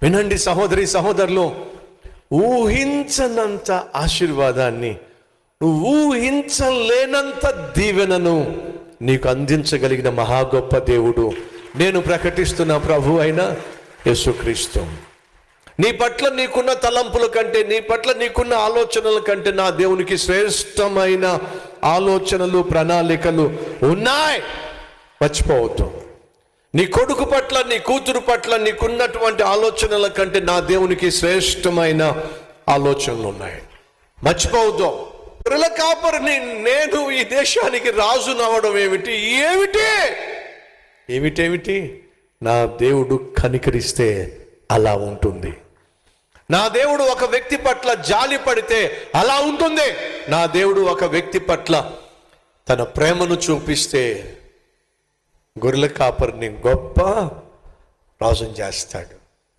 వినండి సహోదరి సహోదరులు, ఊహించనంత ఆశీర్వాదాన్ని, ఊహించలేనంత దీవెనను నీకు అందించగలిగిన మహా గొప్ప దేవుడు నేను ప్రకటిస్తున్న ప్రభు అయిన యేసుక్రీస్తు. నీ పట్ల నీకున్న తలంపుల కంటే, నీ పట్ల నీకున్న ఆలోచనల కంటే నా దేవునికి శ్రేష్టమైన ఆలోచనలు, ప్రణాళికలు ఉన్నాయి. మర్చిపోవద్దు. నీ కొడుకు పట్ల, నీ కూతురు పట్ల నీకున్నటువంటి ఆలోచనల కంటే నా దేవునికి శ్రేష్టమైన ఆలోచనలు ఉన్నాయి. మర్చిపోవద్దు. గొర్రెల కాపరిని నేను ఈ దేశానికి రాజు నవ్వడం ఏమిటి? ఏమిటి? నా దేవుడు కనికరిస్తే అలా ఉంటుంది. నా దేవుడు ఒక వ్యక్తి పట్ల జాలి పడితే అలా ఉంటుంది. నా దేవుడు ఒక వ్యక్తి పట్ల తన ప్రేమను చూపిస్తే గొర్రెల కాపరిని గొప్ప రాజుని చేస్తాడు.